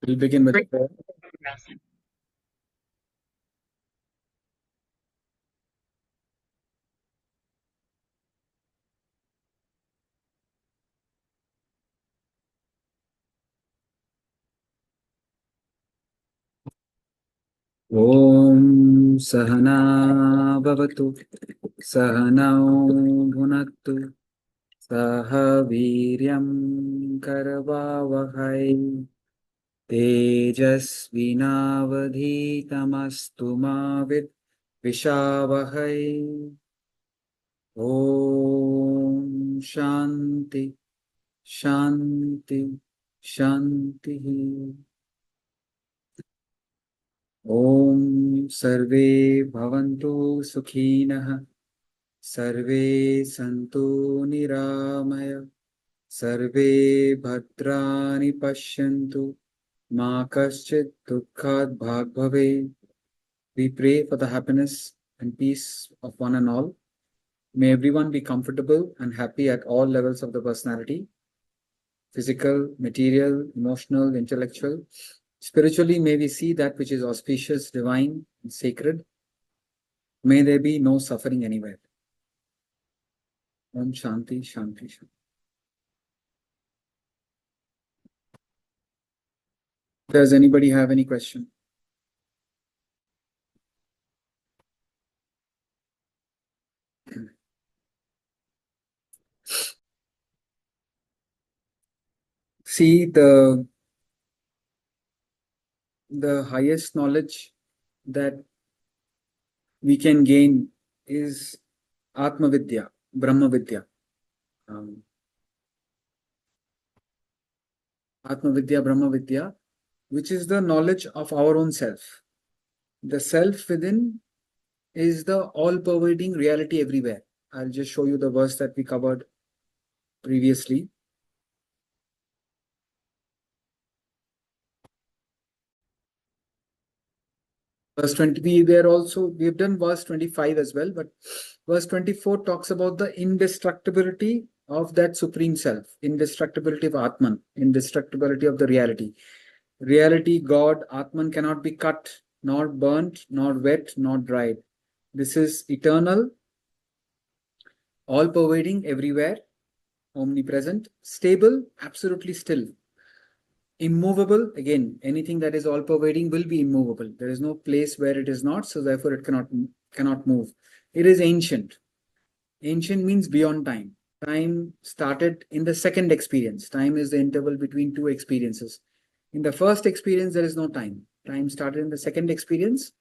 We'll begin with the prayer. Om Sahana Bhavatu Sahanau Bhunattu Saha Viryam Karavavahai Tejasvinavadhitamastu ma Vishavahai. Om Shanti Shanti Shanti. Om Sarve Bhavantu Sukhinah Sarve Santu Niramaya Sarve Bhadrani Pashyantu Ma Kaschit Dukkhad Bhag Bhave. We pray for the happiness and peace of one and all. May everyone be comfortable and happy at all levels of the personality: physical, material, emotional, intellectual. Spiritually, may we see that which is auspicious, divine, and sacred. May there be no suffering anywhere. Om Shanti, Shanti, Shanti. Does anybody have any question? See, the highest knowledge that we can gain is Atma Vidya, Brahma Vidya. Atma Vidya, Brahma Vidya, which is the knowledge of our own self. The self within is the all-pervading reality everywhere. I'll just show you the verse that we covered previously. Verse 20, we've done verse 25 as well, but verse 24 talks about the indestructibility of that supreme self, indestructibility of Atman, indestructibility of the reality. Reality, God, Atman cannot be cut, nor burnt, nor wet, nor dried. This is eternal, all-pervading, everywhere, omnipresent, stable, absolutely still. Immovable, again, anything that is all-pervading will be immovable. There is no place where it is not, so therefore it cannot move. It is ancient. Ancient means beyond time. Time started in the second experience. Time is the interval between two experiences. In the first experience, there is no time. Time started in the second experience.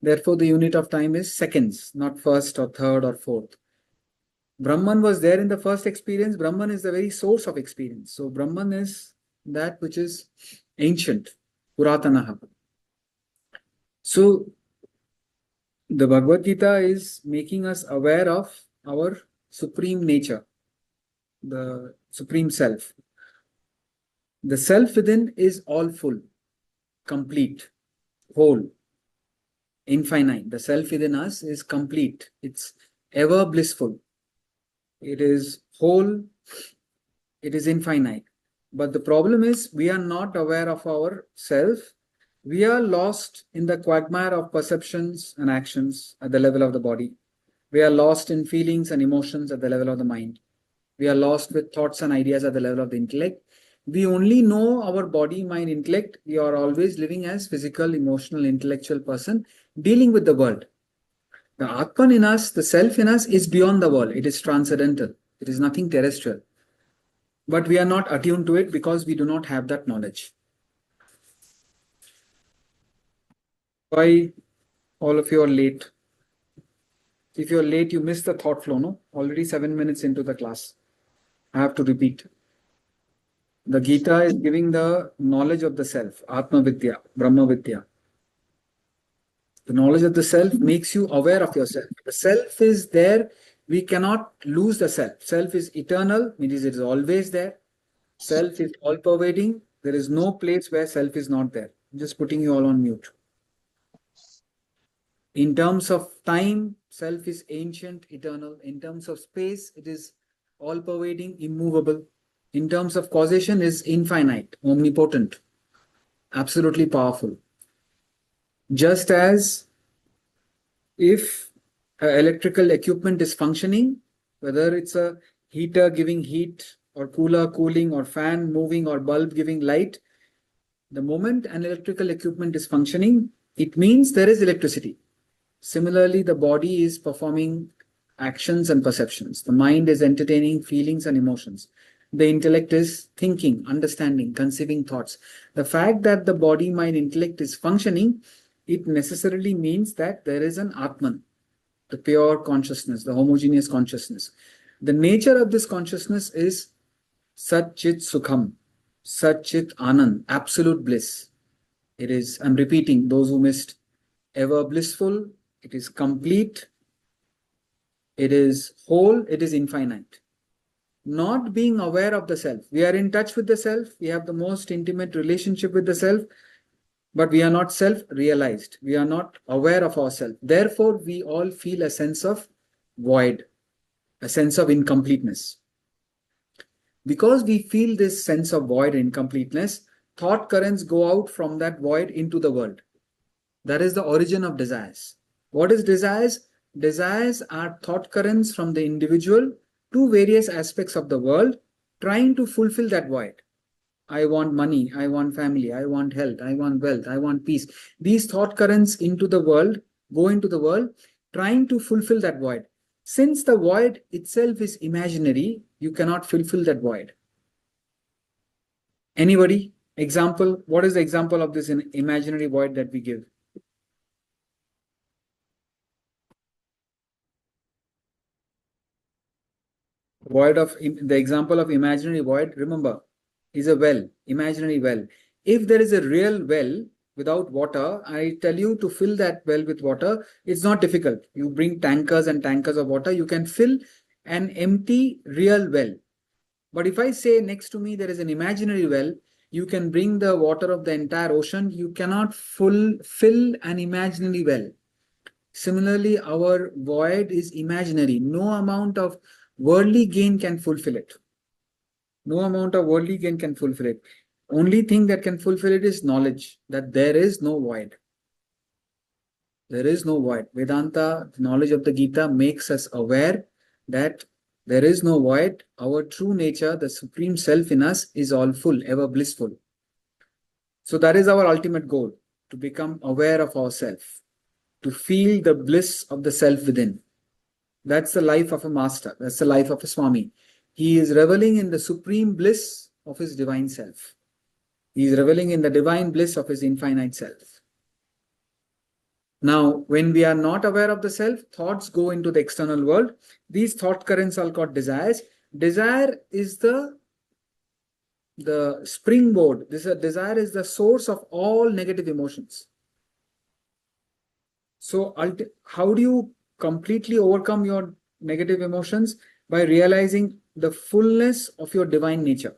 Therefore, the unit of time is seconds, not first or third or fourth. Brahman was there in the first experience. Brahman is the very source of experience. So Brahman is that which is ancient, Puratanaha. So the Bhagavad Gita is making us aware of our supreme nature, the supreme self. The self within is all full, complete, whole, infinite. The self within us is complete. It's ever blissful. It is whole. It is infinite. But the problem is we are not aware of our self. We are lost in the quagmire of perceptions and actions at the level of the body. We are lost in feelings and emotions at the level of the mind. We are lost with thoughts and ideas at the level of the intellect. We only know our body, mind, intellect. We are always living as physical, emotional, intellectual person dealing with the world. The Atman in us, the self in us is beyond the world. It is transcendental. It is nothing terrestrial. But we are not attuned to it because we do not have that knowledge. Why all of you are late? If you're late, you miss the thought flow, no? Already 7 minutes into the class. I have to repeat. The Gita is giving the knowledge of the self, Atma Vidya, Brahma Vidya. The knowledge of the self makes you aware of yourself. The self is there. We cannot lose the self. Self is eternal, means it is always there. Self is all-pervading. There is no place where self is not there. I'm just putting you all on mute. In terms of time, self is ancient, eternal. In terms of space, it is all-pervading, immovable. In terms of causation, is infinite, omnipotent. absolutely powerful. Just as if electrical equipment is functioning, whether it's a heater giving heat or cooler cooling or fan moving or bulb giving light, the moment an electrical equipment is functioning, it means there is electricity. Similarly, the body is performing actions and perceptions. The mind is entertaining feelings and emotions. The intellect is thinking, understanding, conceiving thoughts. The fact that the body, mind, intellect is functioning, it necessarily means that there is an Atman, the pure consciousness, the homogeneous consciousness. The nature of this consciousness is Sat Chit Sukham, Sat Chit Anand, absolute bliss. It is, I'm repeating, those who missed, ever blissful, it is complete, it is whole, it is infinite. Not being aware of the self. We are in touch with the self, we have the most intimate relationship with the self, but we are not self-realized. We are not aware of ourselves. Therefore, we all feel a sense of void, a sense of incompleteness. Because we feel this sense of void and incompleteness, thought currents go out from that void into the world. That is the origin of desires. What is desires? Desires are thought currents from the individual to various aspects of the world, trying to fulfill that void. I want money, I want family, I want health, I want wealth, I want peace. These thought currents into the world, go into the world, trying to fulfill that void. Since the void itself is imaginary, you cannot fulfill that void. Anybody? Example? What is the example of this imaginary void that we give? Void of the example of imaginary void, remember, is a well, imaginary well. If there is a real well without water, I tell you to fill that well with water, it's not difficult. You bring tankers and tankers of water, you can fill an empty real well. But if I say next to me there is an imaginary well, you can bring the water of the entire ocean, you cannot fill an imaginary well. Similarly, our void is imaginary. No amount of worldly gain can fulfill it. No amount of worldly gain can fulfill it. Only thing that can fulfill it is knowledge that there is no void. There is no void. Vedanta, knowledge of the Gita, makes us aware that there is no void. Our true nature, the supreme self in us, is all full, ever blissful. So that is our ultimate goal, to become aware of ourself, to feel the bliss of the self within. That's the life of a master. That's the life of a Swami. He is reveling in the supreme bliss of his divine self. He is reveling in the divine bliss of his infinite self. Now, when we are not aware of the self, thoughts go into the external world. These thought currents are called desires. Desire is the springboard. Desire is the source of all negative emotions. So, how do you completely overcome your negative emotions? By realizing the fullness of your divine nature.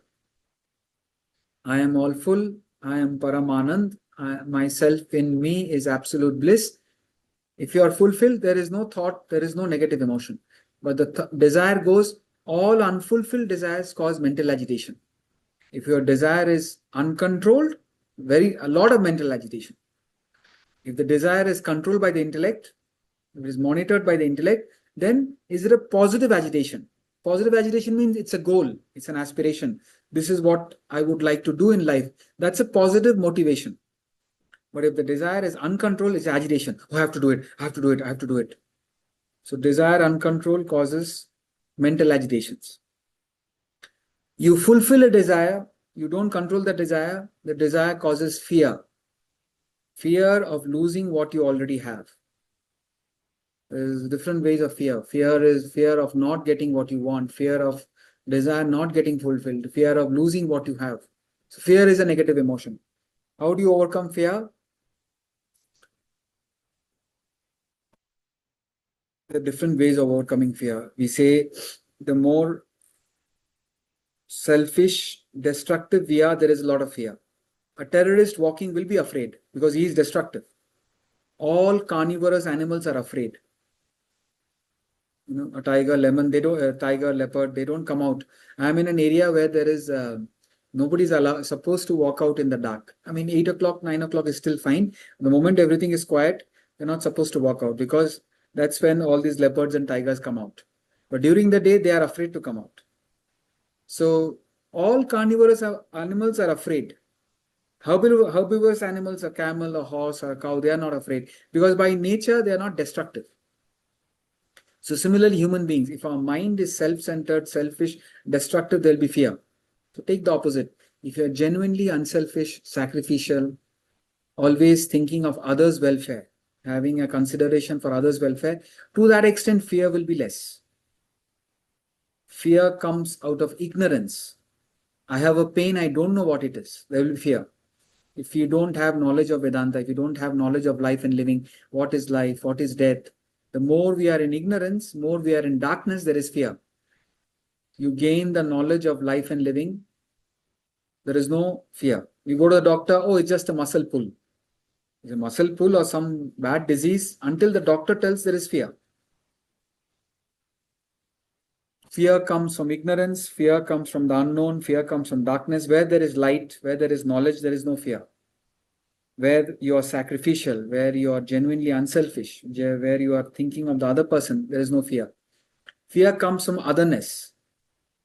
I am all full. I am Paramanand. Myself in me is absolute bliss. If you are fulfilled, there is no thought, there is no negative emotion. But the desire goes, all unfulfilled desires cause mental agitation. If your desire is uncontrolled, a lot of mental agitation. If the desire is controlled by the intellect, if it is monitored by the intellect, then is it a positive agitation? Positive agitation means it's a goal, it's an aspiration. This is what I would like to do in life. That's a positive motivation. But if the desire is uncontrolled, it's agitation. Oh, I have to do it, I have to do it, I have to do it. So desire uncontrolled causes mental agitations. You fulfill a desire, you don't control the desire causes fear. Fear of losing what you already have. There's different ways of fear. Fear is fear of not getting what you want, fear of desire not getting fulfilled, fear of losing what you have. So fear is a negative emotion. How do you overcome fear? There are different ways of overcoming fear. We say the more selfish, destructive we are, there is a lot of fear. A terrorist walking will be afraid because he is destructive. All carnivorous animals are afraid. A tiger, leopard, they don't come out. I'm in an area where there is Nobody's supposed to walk out in the dark. I mean, 8 o'clock, 9 o'clock is still fine. The moment everything is quiet, you're not supposed to walk out, because that's when all these leopards and tigers come out. But during the day, they are afraid to come out. So all carnivorous animals are afraid. Herbivorous animals, a camel, a horse, or a cow, they are not afraid, because by nature they are not destructive. So similarly, human beings, if our mind is self-centered, selfish, destructive, there'll be fear. So take the opposite. If you're genuinely unselfish, sacrificial, always thinking of others' welfare, having a consideration for others' welfare, to that extent, fear will be less. Fear comes out of ignorance. I have a pain, I don't know what it is. There will be fear. If you don't have knowledge of Vedanta, if you don't have knowledge of life and living, what is life, what is death, the more we are in ignorance, more we are in darkness, there is fear. You gain the knowledge of life and living, there is no fear. You go to the doctor, oh, it's just a muscle pull. It's a muscle pull or some bad disease. Until the doctor tells, there is fear. Fear comes from ignorance, fear comes from the unknown, fear comes from darkness. Where there is light, where there is knowledge, there is no fear. Where you are sacrificial, where you are genuinely unselfish, where you are thinking of the other person, there is no fear. Fear comes from otherness.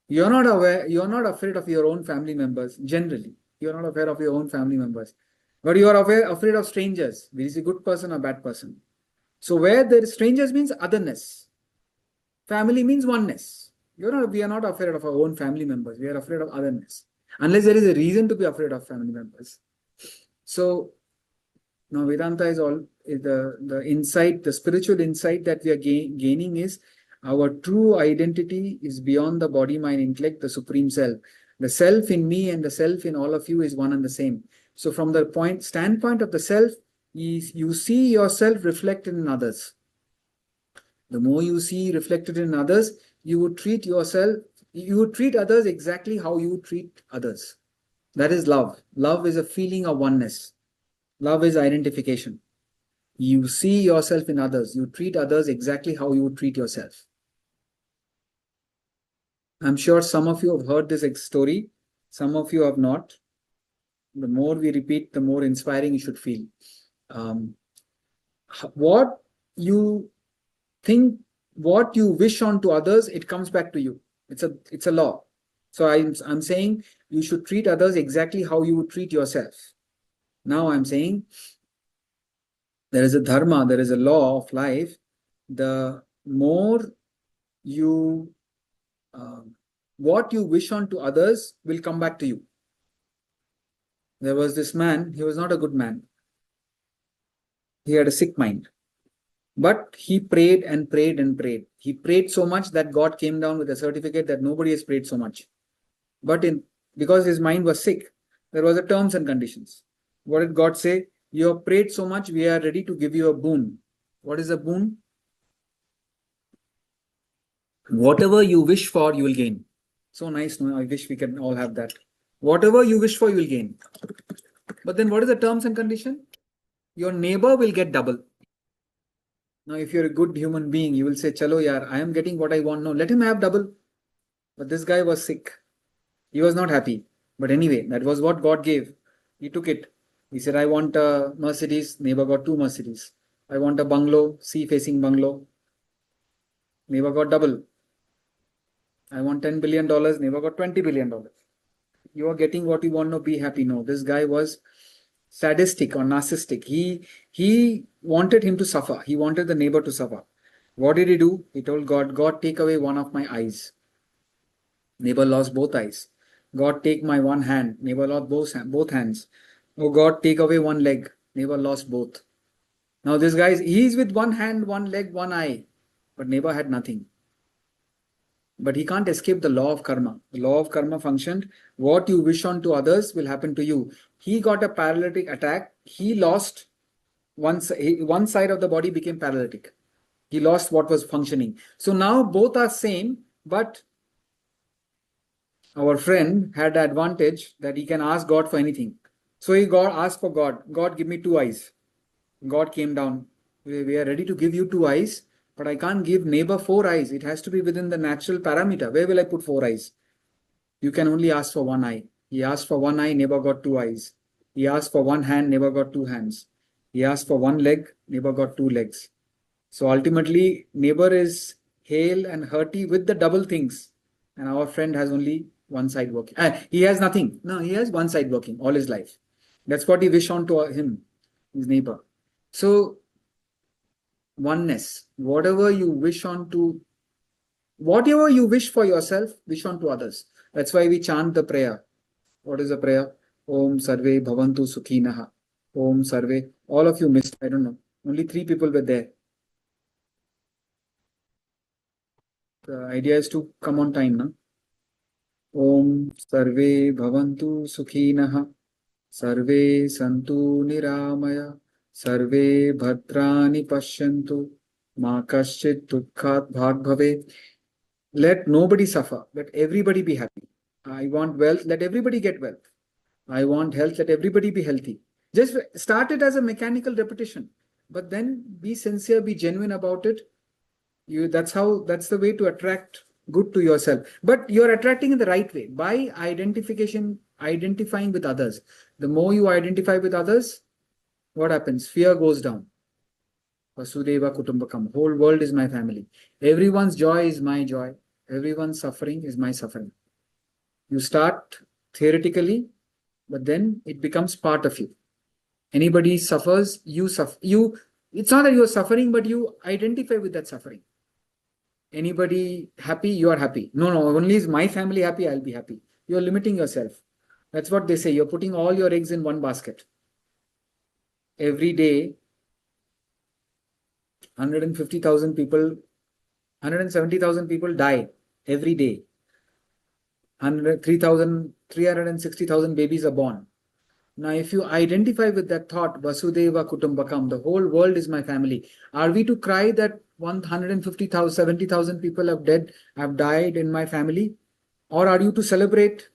You're not aware, you're not afraid of your own family members, generally. You're not afraid of your own family members. But you are afraid of strangers. Is he a good person or bad person? So where there is strangers means otherness. Family means oneness. We are not afraid of our own family members. We are afraid of otherness. Unless there is a reason to be afraid of family members. So now Vedanta is all the insight, the spiritual insight that we are gaining is our true identity is beyond the body, mind, intellect, the supreme self. The self in me and the self in all of you is one and the same. So from the standpoint of the self, you see yourself reflected in others. The more you see reflected in others, you would treat others exactly how you would treat others. That is love. Love is a feeling of oneness. Love is identification. You see yourself in others. You treat others exactly how you would treat yourself. I'm sure some of you have heard this story. Some of you have not. The more we repeat, the more inspiring you should feel. What you think, what you wish on to others, it comes back to you. It's a law. So I'm saying you should treat others exactly how you would treat yourself. Now I'm saying there is a dharma, there is a law of life. The more you, what you wish on to others will come back to you. There was this man, he was not a good man. He had a sick mind. But he prayed and prayed and prayed. He prayed so much that God came down with a certificate that nobody has prayed so much. But because his mind was sick, there was a terms and conditions. What did God say? You have prayed so much, we are ready to give you a boon. What is a boon? Whatever you wish for, you will gain. So nice, no? I wish we can all have that. Whatever you wish for, you will gain. But then what is the terms and condition? Your neighbor will get double. Now, if you're a good human being, you will say, Chalo yaar, I am getting what I want now. Let him have double. But this guy was sick. He was not happy. But anyway, that was what God gave. He took it. He said, I want a Mercedes. Neighbor got 2 Mercedes. I want a bungalow, sea-facing bungalow. Neighbor got double. I want $10 billion. Neighbor got $20 billion. You are getting what you want now. Be happy. No, this guy was sadistic or narcissistic. He wanted him to suffer. He wanted the neighbor to suffer. What did he do? He told God, God, take away one of my eyes. Neighbor lost both eyes. God, take my one hand. Neighbor lost both hands. Oh God, take away one leg. Neighbor lost both. Now this guy, he's with one hand, one leg, one eye. But neighbor had nothing. But he can't escape the law of karma. The law of karma functioned. What you wish on to others will happen to you. He got a paralytic attack. He lost one side of the body became paralytic. He lost what was functioning. So now both are same, but our friend had the advantage that he can ask God for anything. So he asked for God. God, give me 2 eyes. God came down. We are ready to give you 2 eyes, but I can't give neighbor 4 eyes. It has to be within the natural parameter. Where will I put 4 eyes? You can only ask for 1 eye. He asked for one eye, never got two eyes. He asked for one hand, never got two hands. He asked for one leg, never got two legs. So ultimately, neighbor is hale and hearty with the double things, and our friend has only one side working. He has nothing. No, he has one side working all his life. That's what he wish on to him, his neighbor. So oneness, whatever you wish on to, whatever you wish for yourself, wish on to others. That's why we chant the prayer. What is the prayer? Om Sarve Bhavantu Sukhinaha. Om Sarve. All of you missed. I don't know. Only 3 people were there. The idea is to come on time, no? Om Sarve Bhavantu Sukhinaha. Sarve Santu Niramaya. Sarve Bhadrani Pashyantu. Ma Kaschit Dukhat Bhag Bhave. Let nobody suffer. Let everybody be happy. I want wealth. Let everybody get wealth. I want health. Let everybody be healthy. Just start it as a mechanical repetition, but then be sincere, be genuine about it. That's the way to attract good to yourself. But you're attracting in the right way by identifying with others. The more you identify with others, what happens? Fear goes down. Vasudeva Kutumbakam. Whole world is my family. Everyone's joy is my joy. Everyone's suffering is my suffering. You start theoretically, but then it becomes part of you. Anybody suffers, you suffer. It's not that you're suffering, but you identify with that suffering. Anybody happy, you are happy. No, only is my family happy, I'll be happy. You're limiting yourself. That's what they say. You're putting all your eggs in one basket. Every day, 150,000 people, 170,000 people die every day. 360,000 babies are born. Now, if you identify with that thought, Vasudeva Kutumbakam, the whole world is my family, are we to cry that 150,000, 70,000 people have died in my family? Or are you to celebrate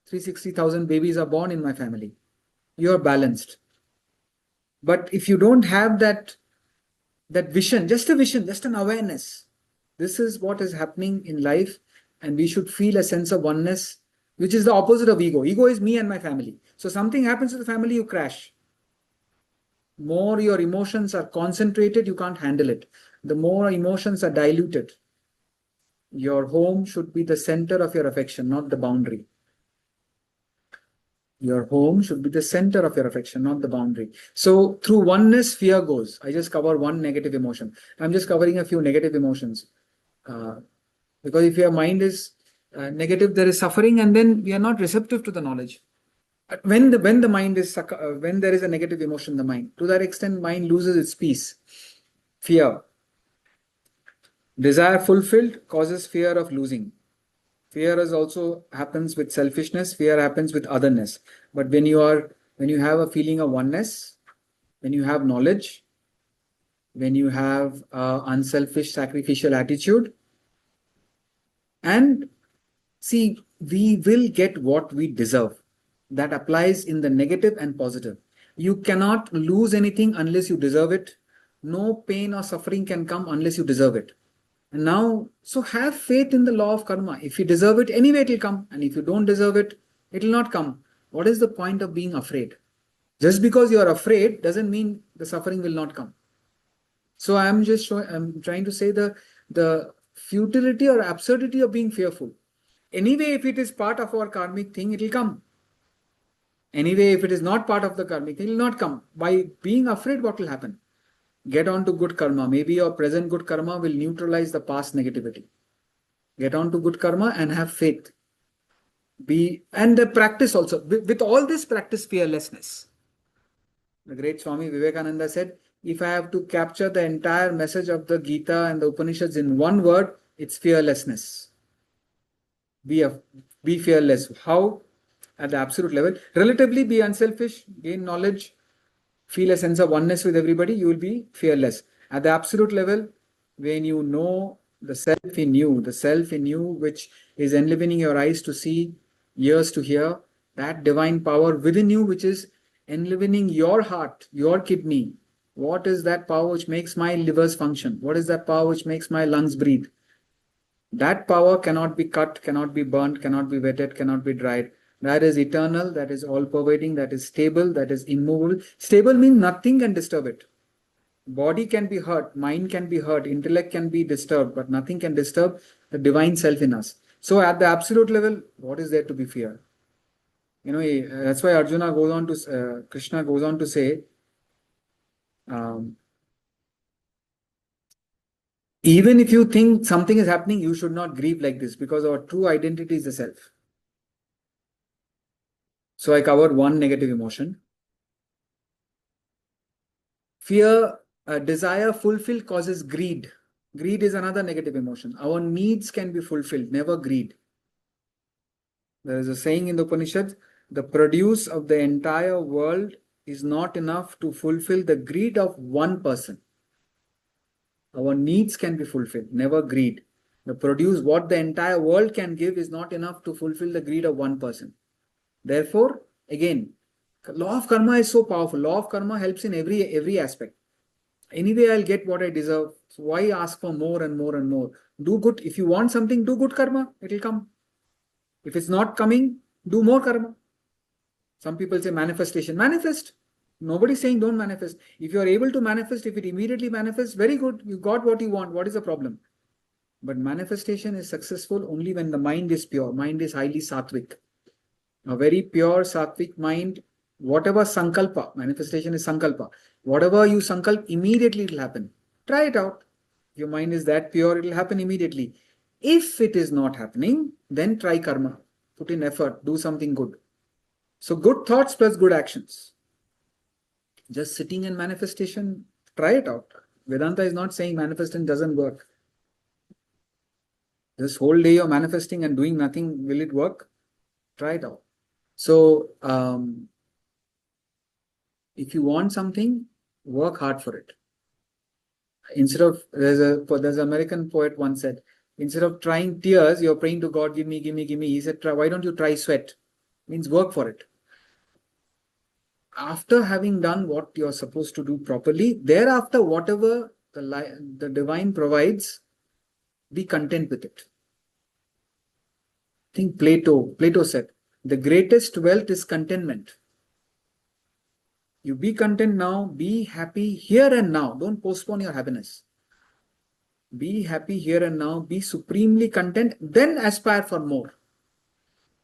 360,000 babies are born in my family? You're balanced. But if you don't have that vision, just an awareness, this is what is happening in life, and we should feel a sense of oneness, which is the opposite of ego. Ego is me and my family. So something happens to the family, you crash. More your emotions are concentrated, you can't handle it. The more emotions are diluted. Your home should be the center of your affection, not the boundary. Your home should be the center of your affection, not the boundary. So through oneness, fear goes. I just cover one negative emotion. I'm just covering a few negative emotions. Because if your mind is negative, there is suffering, and then we are not receptive to the knowledge. When the mind is when there is a negative emotion in the mind, to that extent, mind loses its peace. Fear. Desire fulfilled causes fear of losing. Fear also happens with selfishness. Fear happens with otherness. But when you have a feeling of oneness, when you have knowledge, when you have unselfish, sacrificial attitude, and see, we will get what we deserve. That applies in the negative and positive. You cannot lose anything unless you deserve it. No pain or suffering can come unless you deserve it. And now, so have faith in the law of karma. If you deserve it, anyway it will come. And if you don't deserve it, it will not come. What is the point of being afraid? Just because you are afraid doesn't mean the suffering will not come. So I'm trying to say the futility or absurdity of being fearful. Anyway, if it is part of our karmic thing, it will come. Anyway, if it is not part of the karmic thing, it will not come. By being afraid, what will happen? Get on to good karma. Maybe your present good karma will neutralize the past negativity. Get on to good karma and have faith. And the practice also. With all this, practice fearlessness. The great Swami Vivekananda said, if I have to capture the entire message of the Gita and the Upanishads in one word, it's fearlessness. Be fearless. How? At the absolute level. Relatively be unselfish, gain knowledge, feel a sense of oneness with everybody, you will be fearless. At the absolute level, when you know the self in you which is enlivening your eyes to see, ears to hear, that divine power within you which is enlivening your heart, your kidney. What is that power which makes my livers function? What is that power which makes my lungs breathe? That power cannot be cut, cannot be burnt, cannot be wetted, cannot be dried. That is eternal, that is all-pervading, that is stable, that is immovable. Stable means nothing can disturb it. Body can be hurt, mind can be hurt, intellect can be disturbed, but nothing can disturb the divine self in us. So at the absolute level, what is there to be feared? That's why Arjuna goes on to, Krishna goes on to say, um, even if you think something is happening, you should not grieve like this because our true identity is the self. So I covered one negative emotion. Fear, desire fulfilled causes greed. Greed is another negative emotion. Our needs can be fulfilled, never greed. There is a saying in the Upanishad, the produce of the entire world is not enough to fulfill the greed of one person. Our needs can be fulfilled, never greed. The produce, what the entire world can give is not enough to fulfill the greed of one person. Therefore, again, law of karma is so powerful. Law of karma helps in every aspect. Anyway, I'll get what I deserve. So why ask for more and more and more? Do good. If you want something, do good karma. It will come. If it's not coming, do more karma. Some people say manifestation. Manifest. Nobody's saying don't manifest. If you are able to manifest, if it immediately manifests, very good. You got what you want. What is the problem? But manifestation is successful only when the mind is pure. Mind is highly sattvic. A very pure sattvic mind, whatever sankalpa, manifestation is sankalpa. Whatever you sankalp, immediately it will happen. Try it out. If your mind is that pure, it will happen immediately. If it is not happening, then try karma. Put in effort. Do something good. So good thoughts plus good actions. Just sitting in manifestation, try it out. Vedanta is not saying manifesting doesn't work. This whole day you're manifesting and doing nothing, will it work? Try it out. So, if you want something, work hard for it. Instead of, there's an American poet once said, instead of trying tears, you're praying to God, give me, give me, give me. He said, why don't you try sweat? Means work for it. After having done what you're supposed to do properly, thereafter, whatever the divine provides, be content with it. I think Plato said, the greatest wealth is contentment. You be content now, be happy here and now. Don't postpone your happiness. Be happy here and now, be supremely content, then aspire for more.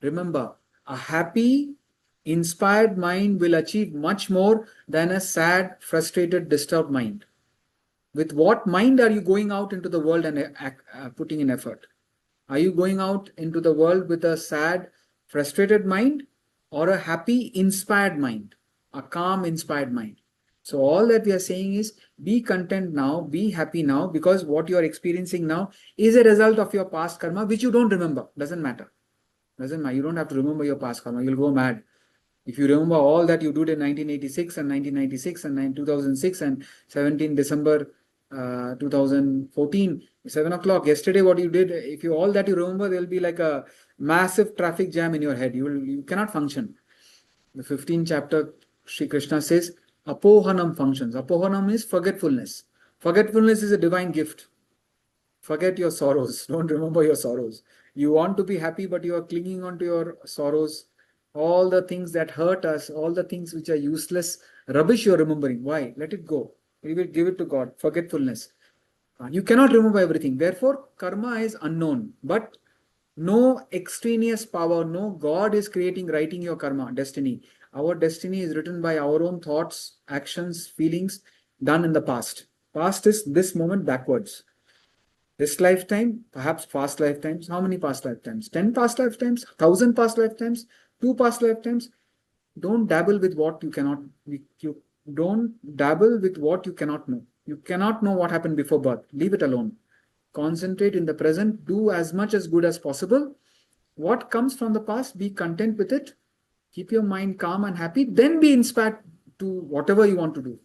Remember, a happy, inspired mind will achieve much more than a sad, frustrated, disturbed mind. With what mind are you going out into the world and putting in effort? Are you going out into the world with a sad, frustrated mind or a happy, inspired mind? A calm, inspired mind. So all that we are saying is be content now, be happy now, because what you are experiencing now is a result of your past karma, which you don't remember. Doesn't matter. Doesn't matter. You don't have to remember your past karma. You'll go mad. If you remember all that you did in 1986 and 1996 and 2006 and 17 December 2014, 7 o'clock, yesterday what you did, if you all that you remember, there will be like a massive traffic jam in your head. You cannot function. The 15th chapter, Sri Krishna says, Apohanam functions. Apohanam is forgetfulness. Forgetfulness is a divine gift. Forget your sorrows. Don't remember your sorrows. You want to be happy, but you are clinging on to your sorrows. All the things that hurt us, all the things which are useless, rubbish you're remembering. Why? Let it go. We will give it to God. Forgetfulness. You cannot remember everything. Therefore, karma is unknown. But no extraneous power, no God is creating, writing your karma, destiny. Our destiny is written by our own thoughts, actions, feelings done in the past. Past is this moment backwards. This lifetime, perhaps past lifetimes. How many past lifetimes? 10 past lifetimes? 1,000 past lifetimes? 2 past lifetimes? Don't dabble with what you cannot. You don't dabble with what you cannot know. You cannot know what happened before birth. Leave it alone. Concentrate in the present. Do as much as good as possible. What comes from the past, be content with it. Keep your mind calm and happy. Then be inspired to whatever you want to do.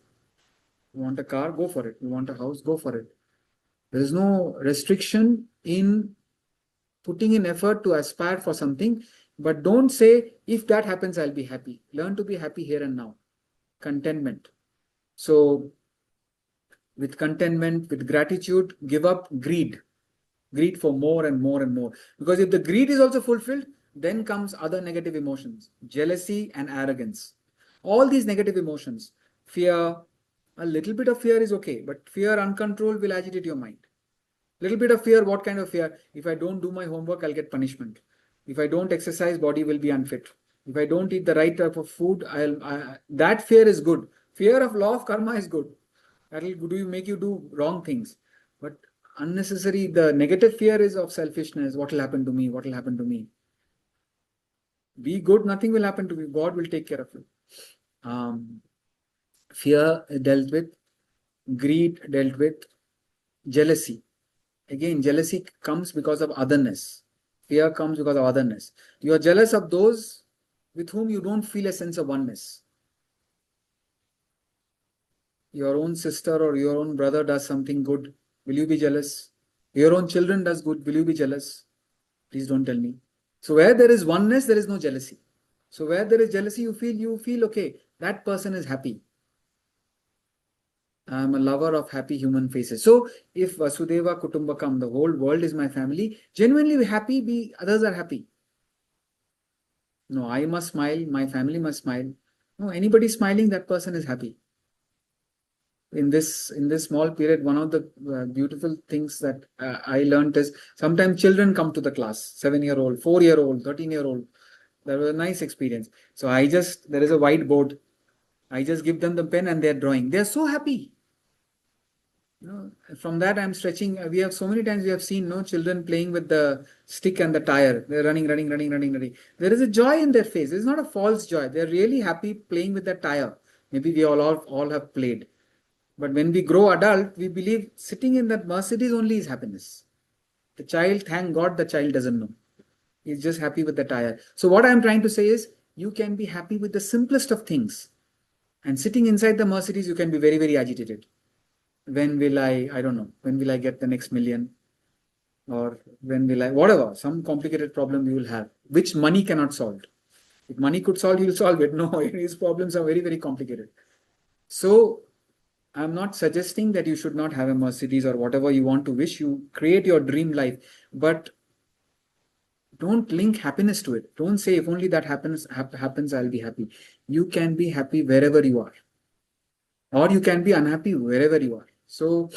You want a car, go for it. You want a house, go for it. There is no restriction in putting in effort to aspire for something. But don't say, if that happens, I'll be happy. Learn to be happy here and now. Contentment. So, with contentment, with gratitude, give up greed. Greed for more and more and more. Because if the greed is also fulfilled, Then comes other negative emotions, jealousy and arrogance. All these negative emotions, fear, a little bit of fear is okay, but fear uncontrolled will agitate your mind. Little bit of fear, what kind of fear? If I don't do my homework, I'll get punishment. If I don't exercise, body will be unfit. If I don't eat the right type of food, that fear is good. Fear of law of karma is good. That will do make you do wrong things. But unnecessary, the negative fear is of selfishness. What will happen to me? What will happen to me? Be good, nothing will happen to you. God will take care of you. Fear dealt with, greed dealt with, jealousy. Again, jealousy comes because of otherness. Fear comes because of otherness. You are jealous of those with whom you don't feel a sense of oneness. Your own sister or your own brother does something good. Will you be jealous? Your own children does good. Will you be jealous? Please don't tell me. So where there is oneness, there is no jealousy. So where there is jealousy, you feel okay. That person is happy. I am a lover of happy human faces. So if Vasudeva Kutumbakam, the whole world is my family, genuinely be happy, others are happy. No, I must smile, my family must smile. No, anybody smiling, that person is happy. In this small period, one of the beautiful things that I learned is sometimes children come to the class, 7-year-old, 4-year-old, 13-year-old. That was a nice experience. So there is a whiteboard. I just give them the pen and they're drawing. They're so happy. From that I'm stretching. We have so many times we have seen children playing with the stick and the tire. They're running. There is a joy in their face. It's not a false joy. They're really happy playing with the tire. Maybe we all have played. But when we grow adult, we believe sitting in that Mercedes only is happiness. The child, thank God, the child doesn't know. He's just happy with the tire. So what I'm trying to say is, you can be happy with the simplest of things. And sitting inside the Mercedes, you can be very, very agitated. When will I don't know, when will I get the next million? Or when will I, whatever, some complicated problem you will have, which money cannot solve. If money could solve, you'll solve it. No, his problems are very, very complicated. So I'm not suggesting that you should not have a Mercedes or whatever you want to wish. You create your dream life, but don't link happiness to it. Don't say if only that happens, I'll be happy. You can be happy wherever you are, or you can be unhappy wherever you are. So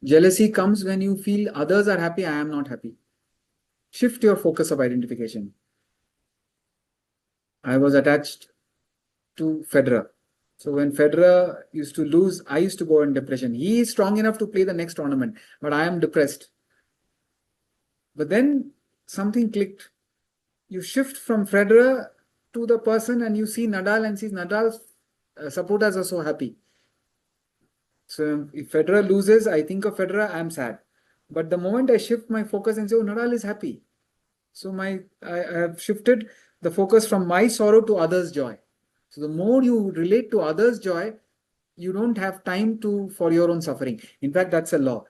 jealousy comes when you feel others are happy, I am not happy. Shift your focus of identification. I was attached to Federer. So when Federer used to lose, I used to go in depression. He is strong enough to play the next tournament, but I am depressed. But then something clicked. You shift from Federer to the person and you see Nadal and see Nadal's supporters are so happy. So if Federer loses, I think of Federer, I am sad. But the moment I shift my focus and say, oh, Nadal is happy. So I have shifted the focus from my sorrow to others' joy. So the more you relate to others' joy, you don't have time for your own suffering. In fact, that's a law.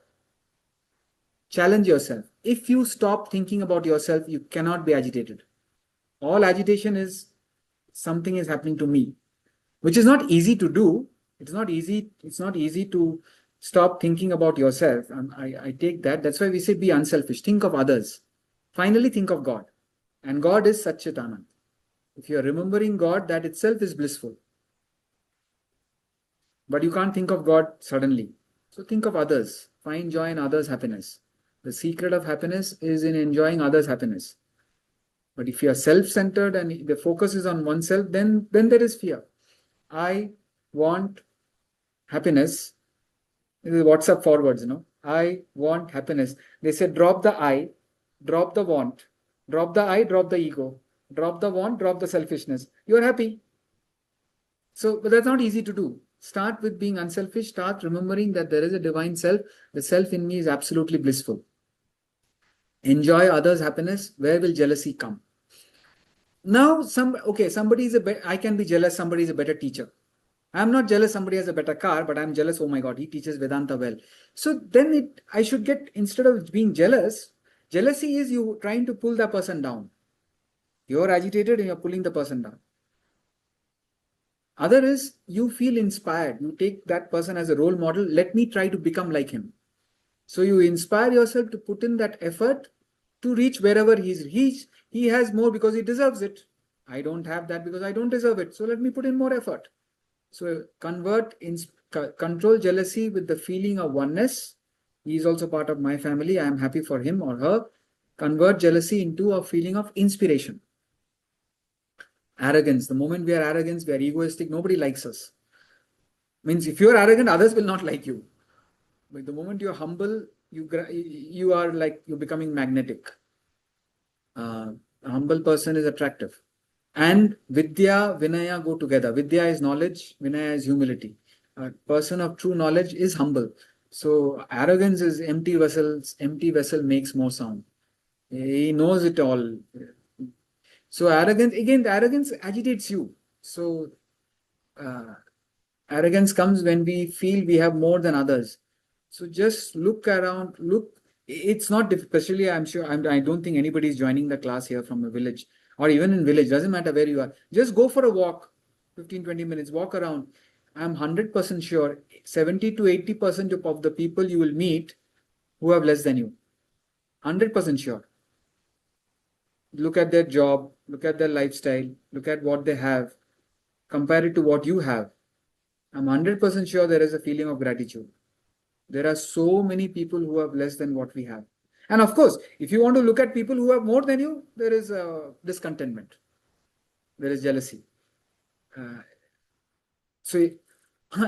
Challenge yourself. If you stop thinking about yourself, you cannot be agitated. All agitation is something is happening to me, which is not easy to do. It's not easy to stop thinking about yourself. I take that. That's why we say be unselfish. Think of others. Finally, think of God. And God is Satchitanand. If you are remembering God, that itself is blissful. But you can't think of God suddenly. So think of others. Find joy in others' happiness. The secret of happiness is in enjoying others' happiness. But if you are self-centered and the focus is on oneself, then there is fear. I want happiness. This is WhatsApp forwards, I want happiness. They say drop the I, drop the want, drop the I, drop the ego, drop the want, drop the selfishness. You are happy. So, but that's not easy to do. Start with being unselfish. Start remembering that there is a divine self. The self in me is absolutely blissful. Enjoy others' happiness. Where will jealousy come? Now, somebody is I can be jealous. Somebody is a better teacher. I'm not jealous somebody has a better car, but I'm jealous, oh my God, he teaches Vedanta well. So then I should get, instead of being jealous, jealousy is you trying to pull the person down. You're agitated and you're pulling the person down. Other is you feel inspired. You take that person as a role model. Let me try to become like him. So you inspire yourself to put in that effort to reach wherever he's reached. He has more because he deserves it. I don't have that because I don't deserve it. So let me put in more effort. So control jealousy with the feeling of oneness. He is also part of my family. I am happy for him or her. Convert jealousy into a feeling of inspiration. Arrogance. The moment we are arrogant, we are egoistic. Nobody likes us. Means if you are arrogant, others will not like you. But the moment you are humble, you are like you're becoming magnetic. A humble person is attractive. And Vidya, Vinaya go together. Vidya is knowledge, Vinaya is humility. A person of true knowledge is humble. So arrogance is empty vessels. Empty vessel makes more sound. He knows it all. So arrogance, again, the arrogance agitates you. So uh, arrogance comes when we feel we have more than others. So just look around, look. It's not especially, I'm sure, I don't think anybody is joining the class here from a village or even in village, doesn't matter where you are. Just go for a walk, 15, 20 minutes, walk around. I'm 100% sure 70 to 80% of the people you will meet who have less than you. 100% sure. Look at their job, look at their lifestyle, look at what they have, compare it to what you have. I'm 100% sure there is a feeling of gratitude. There are so many people who have less than what we have. And of course, if you want to look at people who have more than you, there is discontentment. There is jealousy. So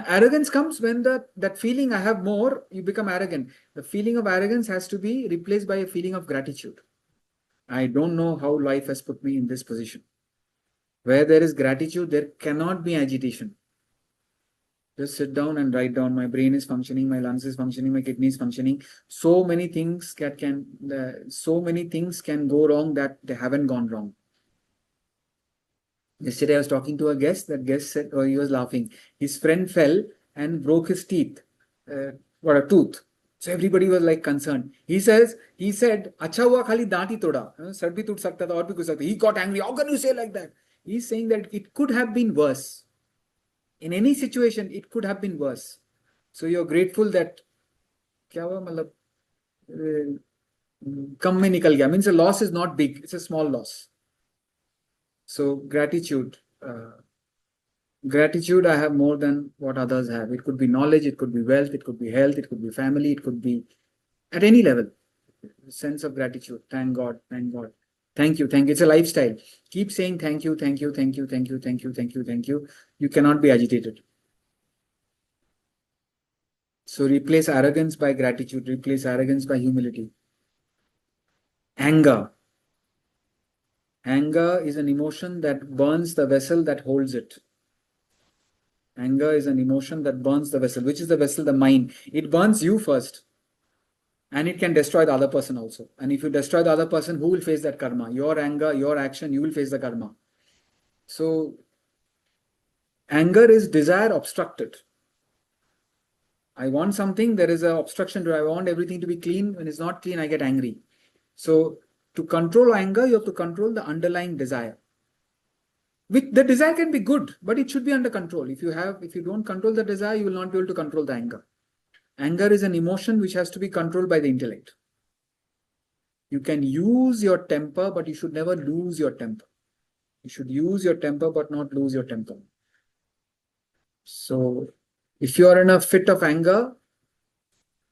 arrogance comes when that feeling I have more, you become arrogant. The feeling of arrogance has to be replaced by a feeling of gratitude. I don't know how life has put me in this position. Where there is gratitude, there cannot be agitation. Just sit down and write down. My brain is functioning, my lungs is functioning, my kidney is functioning. So many things so many things can go wrong that they haven't gone wrong. Yesterday I was talking to a guest. That guest said, oh, he was laughing. His friend fell and broke his teeth, or a tooth. So everybody was like concerned. He said, "Acha hua khali daant hi toda. Sar bhi toot sakta tha aur bhi kuch sakta." He got angry. How can you say like that? He's saying that it could have been worse. In any situation, it could have been worse. So you're grateful that क्या हुआ मतलब कम में निकल गया. Means a loss is not big. It's a small loss. So gratitude. Gratitude, I have more than what others have. It could be knowledge, it could be wealth, it could be health, it could be family, it could be at any level. Sense of gratitude. Thank God, thank God. Thank you, thank you. It's a lifestyle. Keep saying thank you, thank you, thank you, thank you, thank you, thank you, thank you. You cannot be agitated. So replace arrogance by gratitude, replace arrogance by humility. Anger. Anger is an emotion that burns the vessel that holds it. Anger is an emotion that burns the vessel. Which is the vessel? The mind. It burns you first. And it can destroy the other person also. And if you destroy the other person, who will face that karma? Your anger, your action, you will face the karma. So, anger is desire obstructed. I want something, there is an obstruction to it. I want everything to be clean. When it's not clean, I get angry. So, to control anger, you have to control the underlying desire. The desire can be good, but it should be under control. If you don't control the desire, you will not be able to control the anger. Anger is an emotion which has to be controlled by the intellect. You can use your temper, but you should never lose your temper. You should use your temper, but not lose your temper. So, if you are in a fit of anger,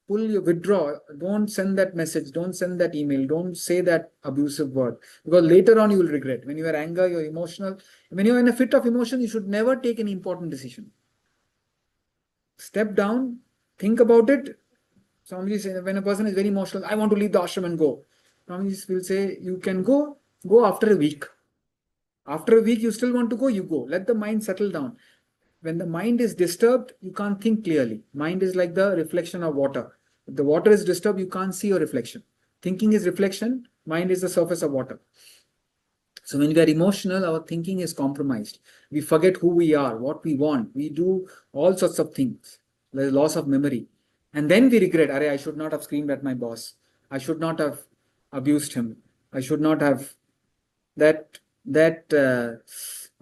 withdraw. Don't send that message. Don't send that email. Don't say that abusive word. Because later on you will regret. When you are angry, you're emotional. When you're in a fit of emotion, you should never take an important decision. Step down, think about it. Somebody says, when a person is very emotional, I want to leave the ashram and go. Somebody will say, you can go after a week. After a week, you still want to go, you go. Let the mind settle down. When the mind is disturbed, you can't think clearly. Mind is like the reflection of water. If the water is disturbed, you can't see your reflection. Thinking is reflection, mind is the surface of water. So when we are emotional, our thinking is compromised. We forget who we are, what we want. We do all sorts of things. There's loss of memory. And then we regret, I should not have screamed at my boss. I should not have abused him. I should not have what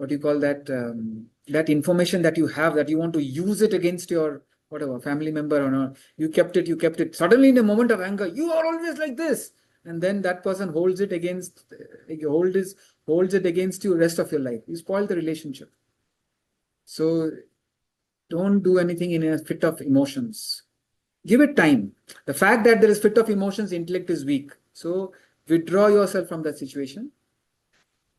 do you call that, that information that you have, that you want to use it against your whatever family member or not. You kept it. Suddenly in a moment of anger, you are always like this. and then that person holds it against holds it against you rest of your life. You spoil the relationship. So don't do anything in a fit of emotions. Give it time. The fact that there is fit of emotions, intellect is weak. So withdraw yourself from that situation.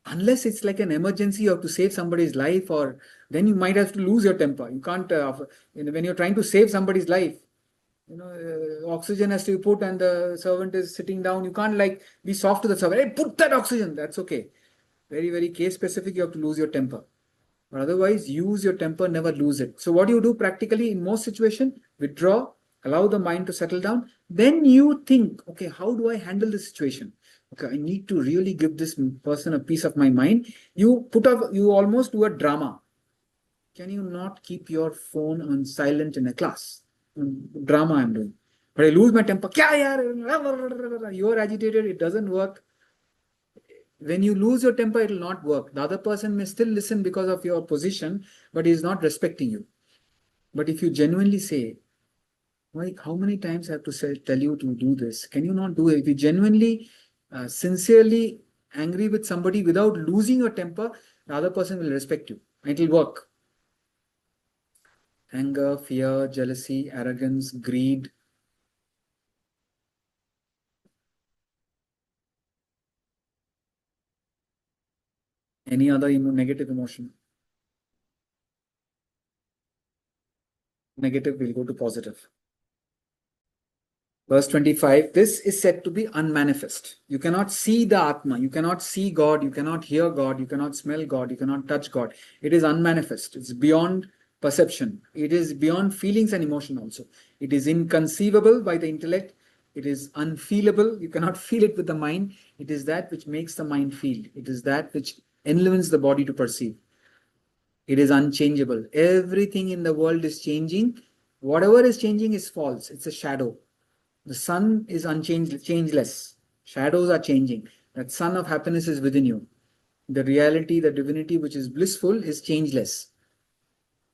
Unless it's like an emergency, you have to save somebody's life, or then you might have to lose your temper. You can't, when you're trying to save somebody's life, oxygen has to be put and the servant is sitting down. You can't like be soft to the servant. Hey, put that oxygen. That's okay. Very, very case specific, you have to lose your temper. But otherwise, use your temper, never lose it. So what do you do practically in most situations? Withdraw, allow the mind to settle down. Then you think, okay, how do I handle this situation? Okay, I need to really give this person a piece of my mind. You almost do a drama. Can you not keep your phone on silent in a class? Drama I'm doing. But I lose my temper. You are agitated, it doesn't work. When you lose your temper, it will not work. The other person may still listen because of your position, but he is not respecting you. But if you genuinely say, like, how many times I have to tell you to do this? Can you not do it? If you genuinely, sincerely angry with somebody without losing your temper, the other person will respect you. It will work. Anger, fear, jealousy, arrogance, greed. Any other negative emotion? Negative will go to positive. Verse 25, this is said to be unmanifest. You cannot see the Atma, you cannot see God, you cannot hear God, you cannot smell God, you cannot touch God. It is unmanifest. It's beyond perception. It is beyond feelings and emotion also. It is inconceivable by the intellect. It is unfeelable. You cannot feel it with the mind. It is that which makes the mind feel. It is that which enlivens the body to perceive. It is unchangeable. Everything in the world is changing. Whatever is changing is false. It's a shadow. The sun is unchanged, changeless. Shadows are changing. That sun of happiness is within you. The reality, the divinity which is blissful is changeless.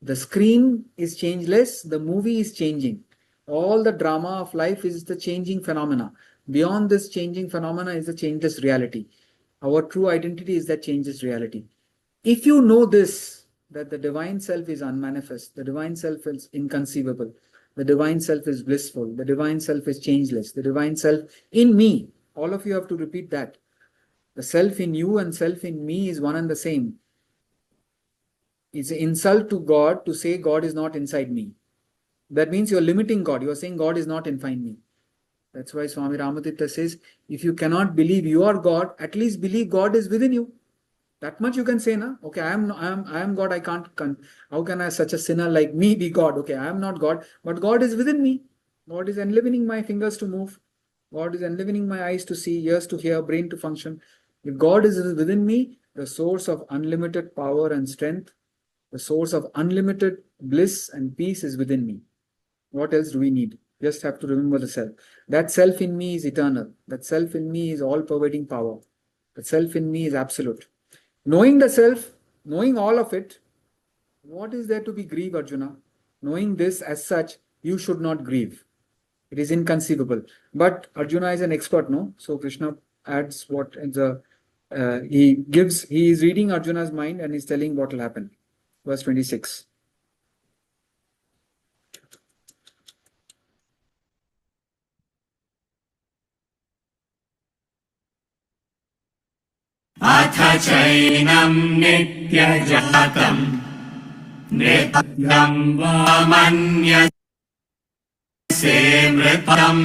The screen is changeless. The movie is changing. All the drama of life is the changing phenomena. Beyond this changing phenomena is the changeless reality. Our true identity is that changeless reality. If you know this, that the divine self is unmanifest, the divine self is inconceivable, the divine self is blissful, the divine self is changeless, the divine self in me, all of you have to repeat that. The self in you and self in me is one and the same. It's an insult to God to say God is not inside me. That means you're limiting God. You're saying God is not inside me. That's why Swami Ramatita says, if you cannot believe you are God, at least believe God is within you. That much you can say, na? Okay, I am God. I can't. How can I, such a sinner like me, be God? Okay, I am not God, but God is within me. God is enlivening my fingers to move. God is enlivening my eyes to see, ears to hear, brain to function. If God is within me, the source of unlimited power and strength, the source of unlimited bliss and peace is within me. What else do we need? Just have to remember the self. That self in me is eternal. That self in me is all-pervading power. The self in me is absolute. Knowing the self, knowing all of it, what is there to be grieved, Arjuna? Knowing this as such, you should not grieve. It is inconceivable. But Arjuna is an expert, no? So Krishna adds what in the he is reading Arjuna's mind and he's telling what will happen. Verse 26. अथ चैनं नित्यजातं नृत्यं वा मन्यसे मृतं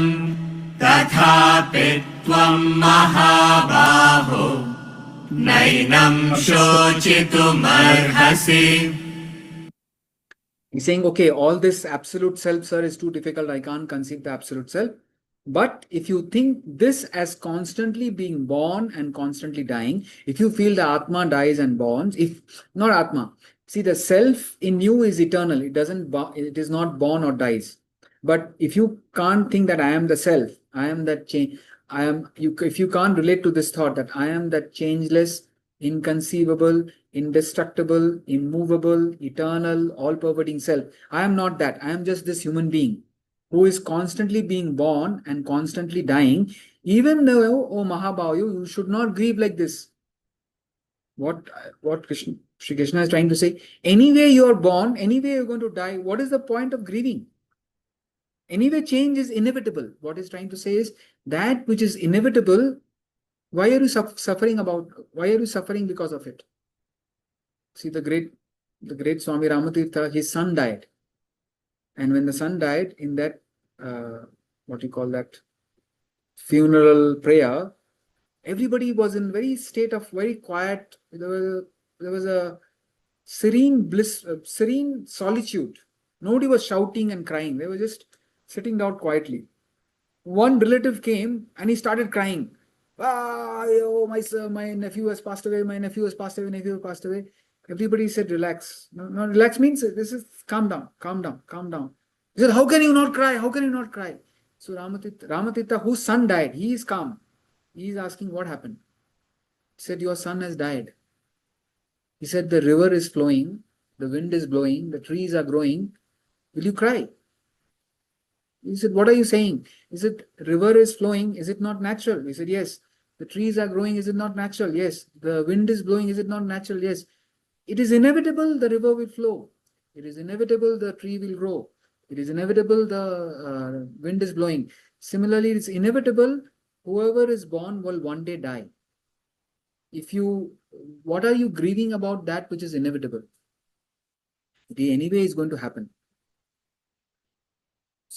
तथापि त्वं महाबाहो नैनं शोचितुमर्हसि. He's saying, okay, all this absolute self, sir, is too difficult. I can't conceive the absolute self. But if you think this as constantly being born and constantly dying, if you feel the Atma dies and borns, if not Atma, see the self in you is eternal. It is not born or dies. But if you can't think that I am the self, I am that change, if you can't relate to this thought that I am that changeless, inconceivable, indestructible, immovable, eternal, all-pervading self, I am not that. I am just this human being. who is constantly being born and constantly dying, even though, oh Mahabhayu, you should not grieve like this. What Shri Krishna is trying to say, anyway you are born, anyway you're going to die. What is the point of grieving? Anyway, change is inevitable. What he's trying to say is that which is inevitable, why are you suffering about? Why are you suffering because of it? See, the great Swami Ramatirtha, his son died. And when the son died, in that, what you call that, funeral prayer, everybody was in very state of very quiet. There was a serene bliss, serene solitude. Nobody was shouting and crying. They were just sitting down quietly. One relative came and he started crying. Ah, oh, my nephew has passed away. My nephew has passed away. Nephew has passed away. Everybody said, relax. No, no, relax means this is calm down, calm down, calm down. He said, how can you not cry? How can you not cry? So Ramatirtha, whose son died, he is calm. He is asking what happened. He said, your son has died. He said, the river is flowing, the wind is blowing, the trees are growing. Will you cry? He said, what are you saying? He said, river is flowing, is it not natural? He said, yes. The trees are growing, is it not natural? Yes. The wind is blowing, is it not natural? Yes. It is inevitable the river will flow. It is inevitable the tree will grow. It is inevitable the wind is blowing. Similarly, it's inevitable whoever is born will one day die. What are you grieving about that which is inevitable? It anyway is going to happen.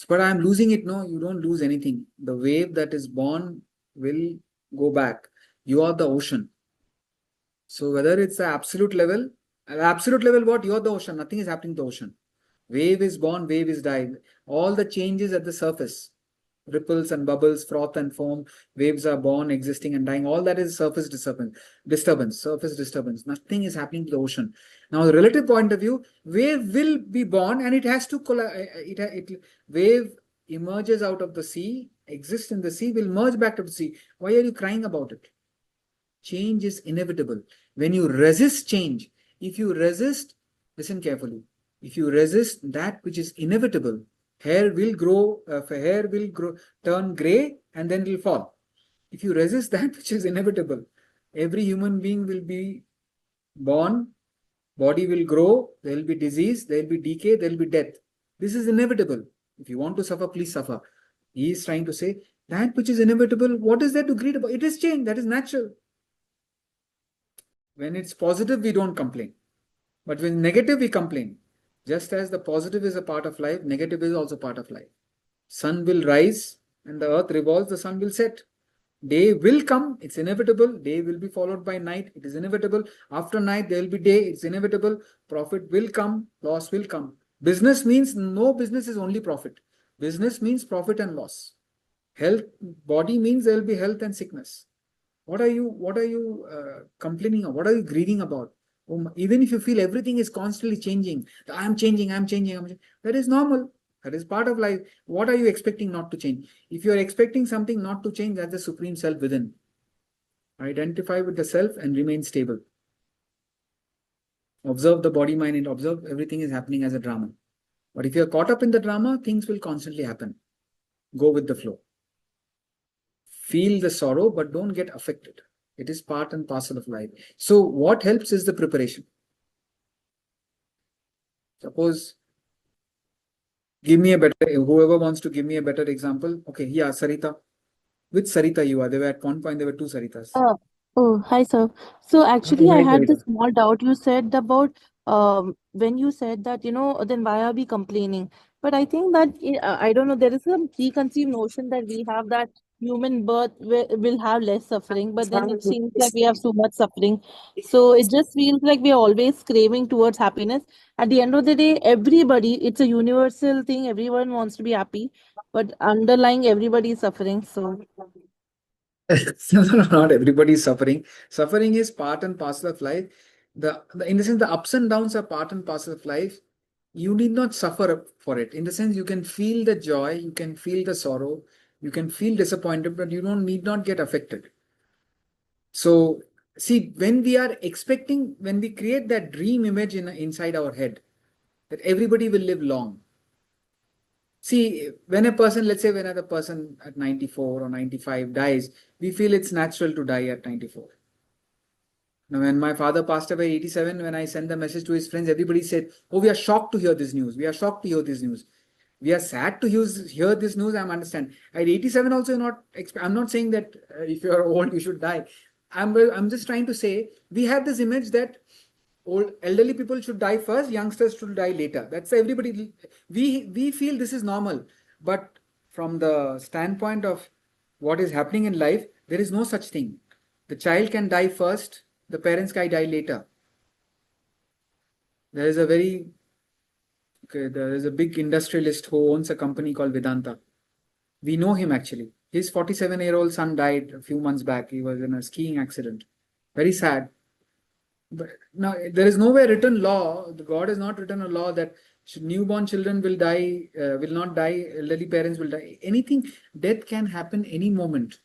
But I'm losing it. No, you don't lose anything. The wave that is born will go back. You are the ocean. So whether it's the absolute level what? You're the ocean. Nothing is happening to the ocean. Wave is born, wave is died. All the changes at the surface, ripples and bubbles, froth and foam, waves are born, existing and dying. All that is surface surface disturbance. Nothing is happening to the ocean. Now, the relative point of view, wave will be born and it has to wave emerges out of the sea, exists in the sea, will merge back to the sea. Why are you crying about it? Change is inevitable. When you resist change, if you resist, listen carefully, if you resist that which is inevitable, hair will grow, turn gray and then it will fall. If you resist that which is inevitable, every human being will be born, body will grow, there will be disease, there will be decay, there will be death. This is inevitable. If you want to suffer, please suffer. He is trying to say that which is inevitable, what is there to grieve about? It is change, that is natural. When it's positive, we don't complain. But when negative, we complain. Just as the positive is a part of life, negative is also part of life. Sun will rise and the earth revolves, the sun will set. Day will come, it's inevitable. Day will be followed by night, it is inevitable. After night, there will be day, it's inevitable. Profit will come, loss will come. Business means no business is only profit. Business means profit and loss. Health, body means there will be health and sickness. What are you complaining of? What are you grieving about? Even if you feel everything is constantly changing, I'm changing. That is normal. That is part of life. What are you expecting not to change? If you are expecting something not to change, that's the supreme self within. Identify with the self and remain stable. Observe the body, mind, and observe everything is happening as a drama. But if you're caught up in the drama, things will constantly happen. Go with the flow. Feel the sorrow, but don't get affected. It is part and parcel of life. So what helps is the preparation. Suppose, whoever wants to give me a better example. Okay, yeah, Sarita. Which Sarita you are? There were at one point, there were two Saritas. Uh, oh, hi, sir. So actually, I Hi, had Sarita. this small doubt. You said about when you said that, then why are we complaining? But I think that I don't know, there is some preconceived notion that we have that human birth will have less suffering, but then it seems like we have so much suffering. So it just feels like we are always craving towards happiness. At the end of the day, everybody, it's a universal thing. Everyone wants to be happy, but underlying everybody is suffering. So. Not everybody is suffering. Suffering is part and parcel of life. In the sense, the ups and downs are part and parcel of life. You need not suffer for it. In the sense, you can feel the joy, you can feel the sorrow, you can feel disappointed, but you need not get affected. So, see, when we create that dream image inside our head, that everybody will live long. See, when a person, let's say when a person at 94 or 95 dies, we feel it's natural to die at 94. Now, when my father passed away at 87, when I sent the message to his friends, everybody said, "Oh, we are shocked to hear this news. We are shocked to hear this news. We are sad to hear this news." I understand. At 87, also, I'm not saying that if you are old, you should die. I'm just trying to say we have this image that elderly people should die first, youngsters should die later. That's everybody. We feel this is normal, but from the standpoint of what is happening in life, there is no such thing. The child can die first, the parents can die later. There is a there is a big industrialist who owns a company called Vedanta. We know him actually. His 47-year-old son died a few months back. He was in a skiing accident. Very sad. But now there is nowhere written law. God has not written a law that newborn children will die, will not die. Elderly parents will die. Anything, death can happen any moment.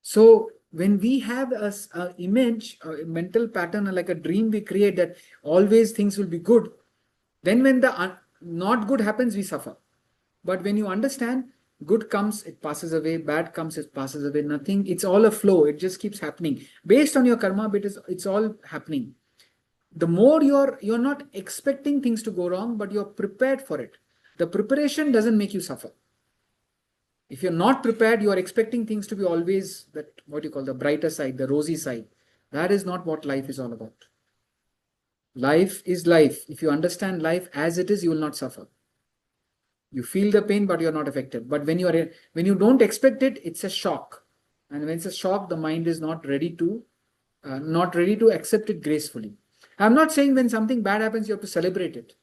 So when we have a image, a mental pattern, like a dream we create that always things will be good, then when the not good happens, we suffer. But when you understand, good comes, it passes away, bad comes, it passes away, nothing, it's all a flow, it just keeps happening. Based on your karma, it's all happening. The more you're not expecting things to go wrong, but you're prepared for it. The preparation doesn't make you suffer. If you're not prepared, you are expecting things to be always that, what you call the brighter side, the rosy side. That is not what life is all about. Life is life. If you understand life as it is, you will not suffer. You feel the pain, but you're not affected. But when you don't expect it, it's a shock. And when it's a shock, the mind is not ready to accept it gracefully. I'm not saying when something bad happens, you have to celebrate it.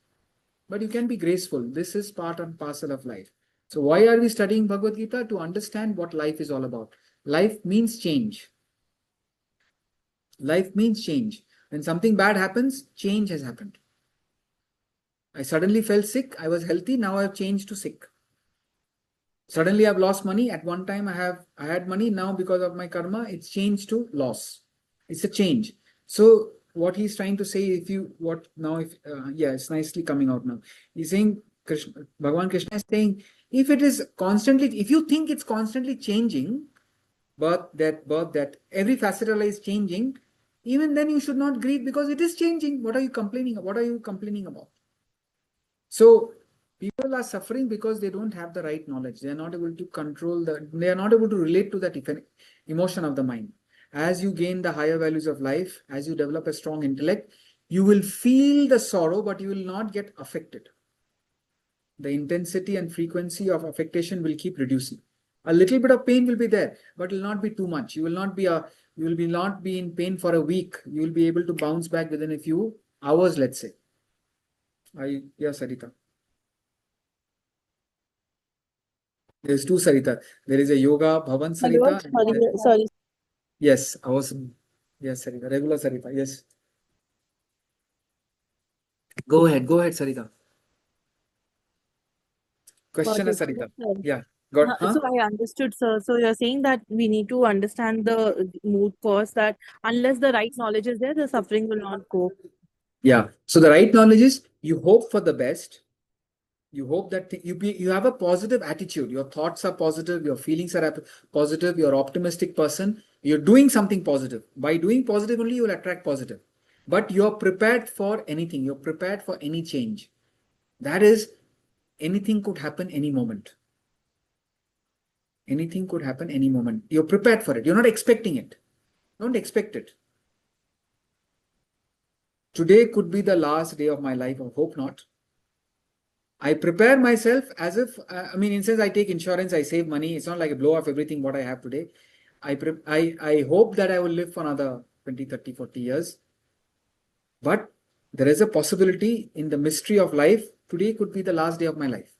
But you can be graceful. This is part and parcel of life. So why are we studying Bhagavad Gita? To understand what life is all about. Life means change. Life means change. When something bad happens, change has happened. I suddenly felt sick. I was healthy. Now I've changed to sick. Suddenly I've lost money. At one time I had money. Now because of my karma, it's changed to loss. It's a change. So what he's trying to say, it's nicely coming out now. He's saying, Bhagavan Krishna is saying, if you think it's constantly changing, birth, death, every facet of life is changing, even then you should not grieve because it is changing. What are you complaining about? So people are suffering because they don't have the right knowledge. They are not able to they are not able to relate to that emotion of the mind. As you gain the higher values of life, as you develop a strong intellect, you will feel the sorrow, but you will not get affected. The intensity and frequency of affectation will keep reducing. A little bit of pain will be there, but it will not be too much. You will not be in pain for a week. You will be able to bounce back within a few hours, let's say. Yeah, Sarita. There's two Sarita. There is a Yoga Bhavan Sarita. Sorry. Yes, yes, Sarita. Regular Sarita. Yes. Go ahead, Sarita. Question, Sarita. Yeah. Got, huh? So I understood, sir. So you're saying that we need to understand the mood cause, that unless the right knowledge is there, the suffering will not go. Yeah. So the right knowledge is you hope for the best. You hope that you have a positive attitude. Your thoughts are positive. Your feelings are positive. You're an optimistic person. You're doing something positive. By doing positive only, you will attract positive. But you're prepared for anything. You're prepared for any change. That is, anything could happen any moment. Anything could happen any moment. You're prepared for it. You're not expecting it. Don't expect it. Today could be the last day of my life. I hope not. I prepare myself as if, in sense I take insurance, I save money. It's not like I blow off everything what I have today. I hope that I will live for another 20, 30, 40 years. But there is a possibility in the mystery of life. Today could be the last day of my life.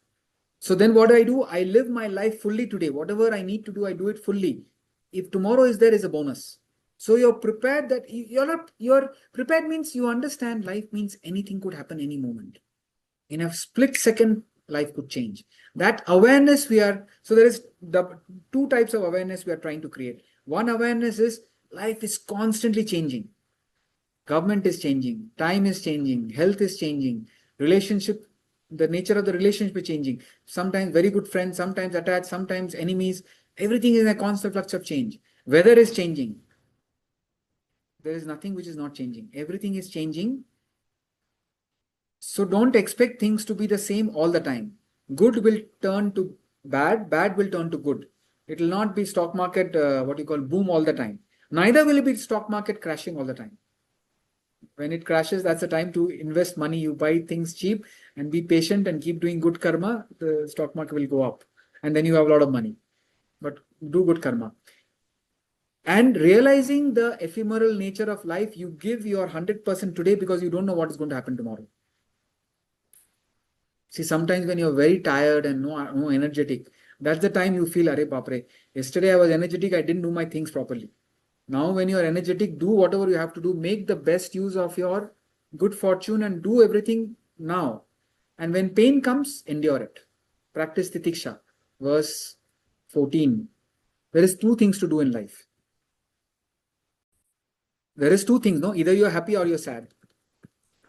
So then what do? I live my life fully today. Whatever I need to do, I do it fully. If tomorrow is there, is a bonus. So you're prepared that you're prepared means you understand life means anything could happen any moment. In a split second, life could change. That awareness so there is the two types of awareness we are trying to create. One awareness is life is constantly changing. Government is changing, time is changing, health is changing, relationship The nature of the relationship is changing. Sometimes very good friends, sometimes attached, sometimes enemies. Everything is in a constant flux of change. Weather is changing. There is nothing which is not changing. Everything is changing. So don't expect things to be the same all the time. Good will turn to bad, bad will turn to good. It will not be stock market, what you call boom all the time. Neither will it be stock market crashing all the time. When it crashes, that's the time to invest money. You buy things cheap and be patient and keep doing good karma. The stock market will go up and then you have a lot of money. But do good karma. And realizing the ephemeral nature of life, you give your 100% today because you don't know what is going to happen tomorrow. See, sometimes when you're very tired and no energetic, that's the time you feel, Arey Bapre, yesterday I was energetic, I didn't do my things properly. Now, when you're energetic, do whatever you have to do, make the best use of your good fortune and do everything now. And when pain comes, endure it. Practice titiksha. Verse 14. There is two things to do in life. There is two things, no? Either you're happy or you're sad.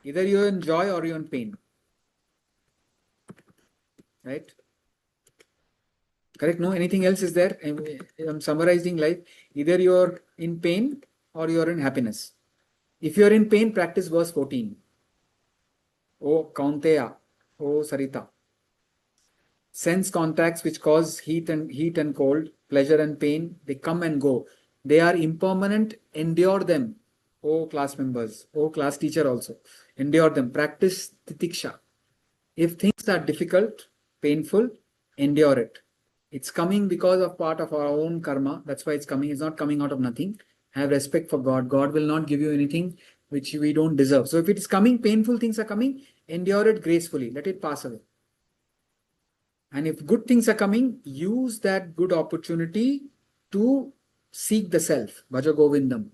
Either you're in joy or you're in pain. Right? Correct? No, anything else is there? I'm summarizing life. Either you're in pain or you're in happiness. If you're in pain, practice verse 14. O Kaunteya, O Sarita. Sense contacts which cause heat and cold, pleasure and pain, they come and go. They are impermanent. Endure them. O class members, O class teacher also. Endure them. Practice titiksha. If things are difficult, painful, endure it. It's coming because of part of our own karma. That's why it's coming. It's not coming out of nothing. Have respect for God. God will not give you anything which we don't deserve. So if it is coming, painful things are coming, endure it gracefully. Let it pass away. And if good things are coming, use that good opportunity to seek the self. Bhaja Govindam.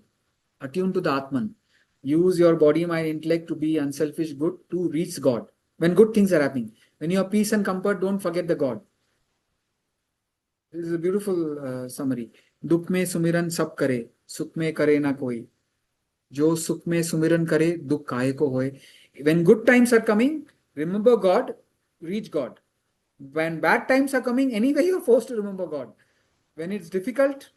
Attune to the Atman. Use your body, mind, intellect to be unselfish, good, to reach God. When good things are happening. When you have peace and comfort, don't forget the God. This is a beautiful summary. Dukh mein sumiran sab kare, sukh mein kare na koi. Jo sukh mein sumiran kare, dukh kahe ko hoye. When good times are coming, remember God, reach God. When bad times are coming, anyway you're forced to remember God. When it's difficult,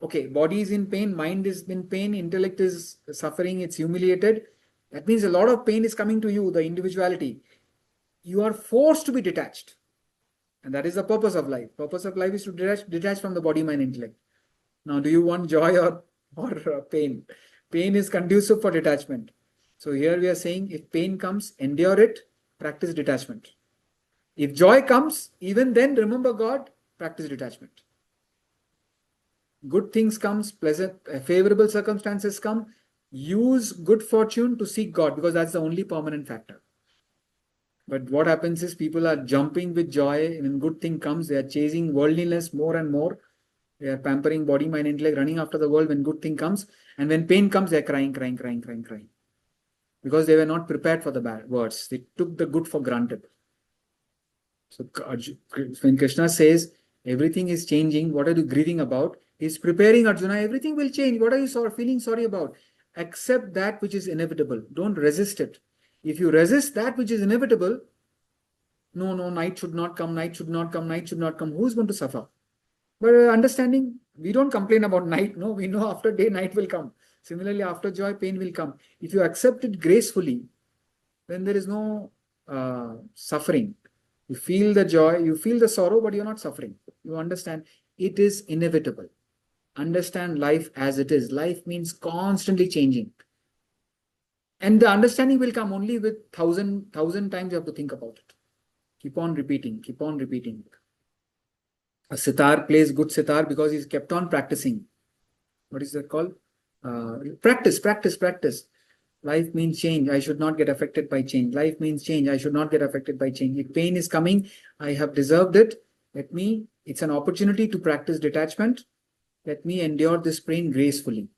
okay, body is in pain, mind is in pain, intellect is suffering, it's humiliated. That means a lot of pain is coming to you, the individuality. You are forced to be detached. And that is the purpose of life. Purpose of life is to detach from the body, mind, intellect. Now, do you want joy or pain? Pain is conducive for detachment. So here we are saying, if pain comes, endure it, practice detachment. If joy comes, even then remember God, practice detachment. Good things comes, pleasant, favorable circumstances come, use good fortune to seek God, because that's the only permanent factor. But what happens is people are jumping with joy. When good thing comes, they are chasing worldliness more and more. They are pampering body, mind, intellect, running after the world when good thing comes. And when pain comes, they are crying. Because they were not prepared for the bad words. They took the good for granted. So when Krishna says, everything is changing, what are you grieving about? He's preparing Arjuna, everything will change. What are you feeling sorry about? Accept that which is inevitable. Don't resist it. If you resist that which is inevitable, no, night should not come, night should not come, night should not come. Who's going to suffer? But understanding, we don't complain about night. No, we know after day, night will come. Similarly, after joy, pain will come. If you accept it gracefully, then there is no suffering. You feel the joy, you feel the sorrow, but you're not suffering. You understand it is inevitable. Understand life as it is. Life means constantly changing. And the understanding will come only with thousand times you have to think about it. Keep on repeating, keep on repeating. A sitar plays good sitar because he's kept on practicing. What is that called? Practice. Life means change. I should not get affected by change. Life means change. I should not get affected by change. If pain is coming, I have deserved it. It's an opportunity to practice detachment. Let me endure this pain gracefully.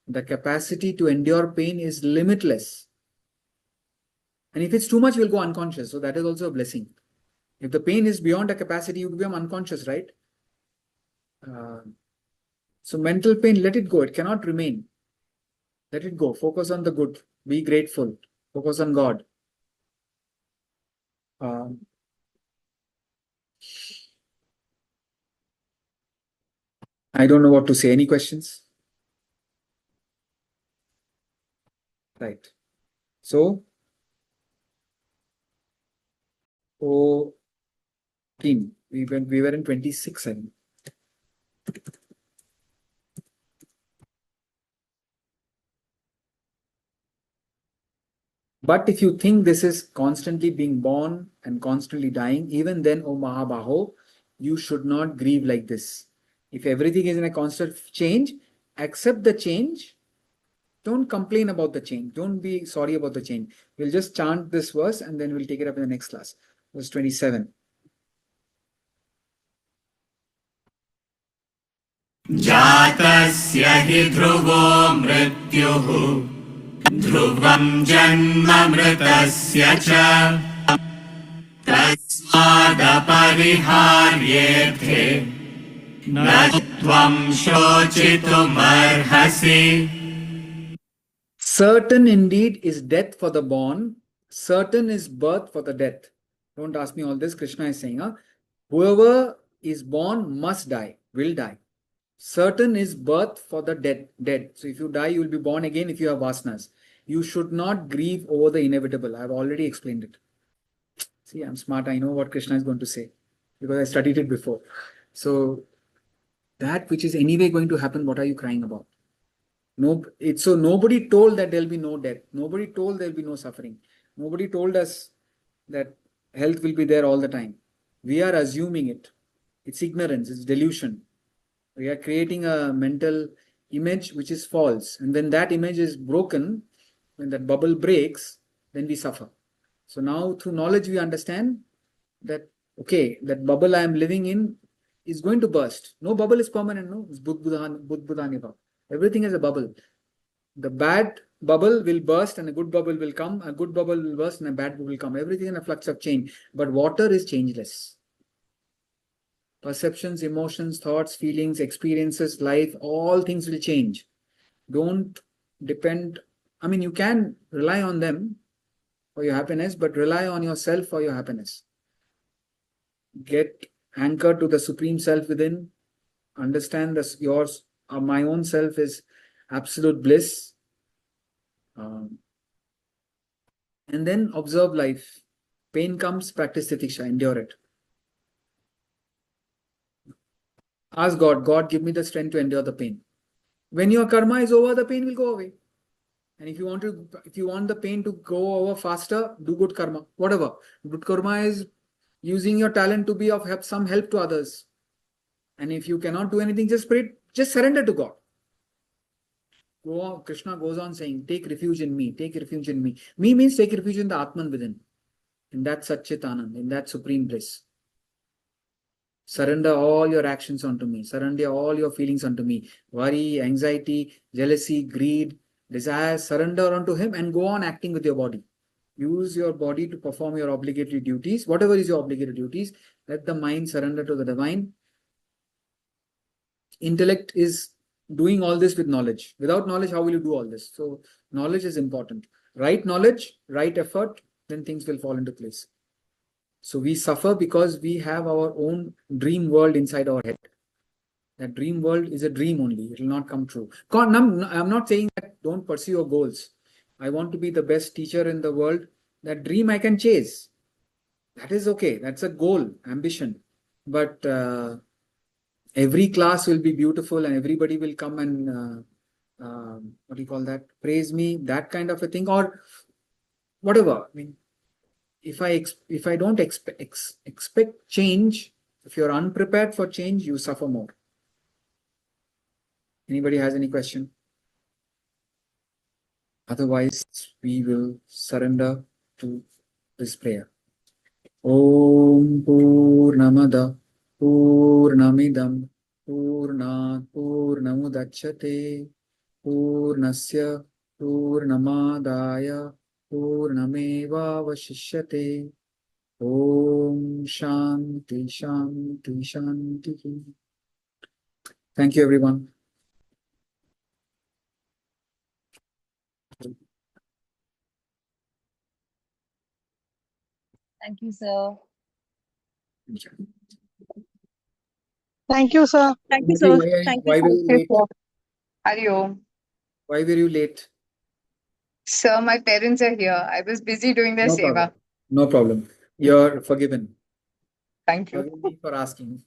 The capacity to endure pain is limitless. And if it's too much, we'll go unconscious. So that is also a blessing. If the pain is beyond a capacity, you become unconscious, right? So mental pain, let it go. It cannot remain. Let it go. Focus on the good. Be grateful. Focus on God. Um, I don't know what to say. Any questions? Right. So, 14. We were in 26, I think. But if you think this is constantly being born and constantly dying, even then, O Mahabaho, you should not grieve like this. If everything is in a constant change, accept the change. Don't complain about the change. Don't be sorry about the change. We'll just chant this verse and then we'll take it up in the next class. Verse 27. जातस्य हि ध्रुवो मृत्युः ध्रुवं जन्म मृतस्य च तस्मादपरिहार्येऽर्थे न त्वं शोचितुमर्हसि. Certain indeed is death for the born, certain is birth for the death. Don't ask me all this. Krishna is saying, whoever is born must die, will die. Certain is birth for the dead. So if you die, you will be born again if you have vasanas. You should not grieve over the inevitable. I have already explained it. See, I'm smart. I know what Krishna is going to say because I studied it before. So that which is anyway going to happen, what are you crying about? No, so nobody told that there'll be no death. Nobody told there'll be no suffering. Nobody told us that health will be there all the time. We are assuming it. It's ignorance, it's delusion. We are creating a mental image which is false. And when that image is broken, when that bubble breaks, then we suffer. So now through knowledge, we understand that, okay, that bubble I am living in is going to burst. No bubble is permanent, no? It's Buddha. Everything is a bubble. The bad bubble will burst and a good bubble will come. A good bubble will burst and a bad bubble will come. Everything in a flux of change. But water is changeless. Perceptions, emotions, thoughts, feelings, experiences, life, all things will change. Don't depend. I mean, you can rely on them for your happiness, but rely on yourself for your happiness. Get anchored to the Supreme Self within. Understand that yours, my own self is absolute bliss. And then observe life. Pain comes, practice titiksha, endure it. Ask God, God, give me the strength to endure the pain. When your karma is over, the pain will go away. And if you want the pain to go over faster, do good karma. Whatever. Good karma is using your talent to be of some help to others. And if you cannot do anything, just pray, just surrender to God. Krishna goes on saying, take refuge in me, take refuge in me. Me means take refuge in the Atman within, in that Satchit Anand, in that supreme bliss. Surrender all your actions onto me. Surrender all your feelings onto me. Worry, anxiety, jealousy, greed, desire, surrender onto Him and go on acting with your body. Use your body to perform your obligatory duties. Whatever is your obligatory duties, let the mind surrender to the divine. Intellect is doing all this with knowledge. Without knowledge, how will you do all this? So knowledge is important. Right knowledge, right effort, then things will fall into place. So we suffer because we have our own dream world inside our head. That dream world is a dream only. It will not come true. I'm not saying that don't pursue your goals. I want to be the best teacher in the world. That dream I can chase. That is okay. That's a goal, ambition. But every class will be beautiful and everybody will come and what do you call that? Praise me, that kind of a thing, or whatever. I mean, if I don't expect change, if you're unprepared for change, you suffer more. Anybody has any question? Otherwise, we will surrender to this prayer. Om Purnamada Purnamidam Purnat Purnamudachyate Purnasya Purnamadaya Purnameva Vashishyate. Om Shanti Shanti Shanti. Thank you, everyone. Thank you, sir. Thank you, sir. Thank you, Sumati, sir. why, Thank why you. were you late? Hari Om. Why were you late? Sir, my parents are here. I was busy doing their No seva. problem. No problem. You're forgiven. Thank you. Forgive me for asking.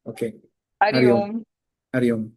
Okay. Hari Hari Om. Om. Hari Om.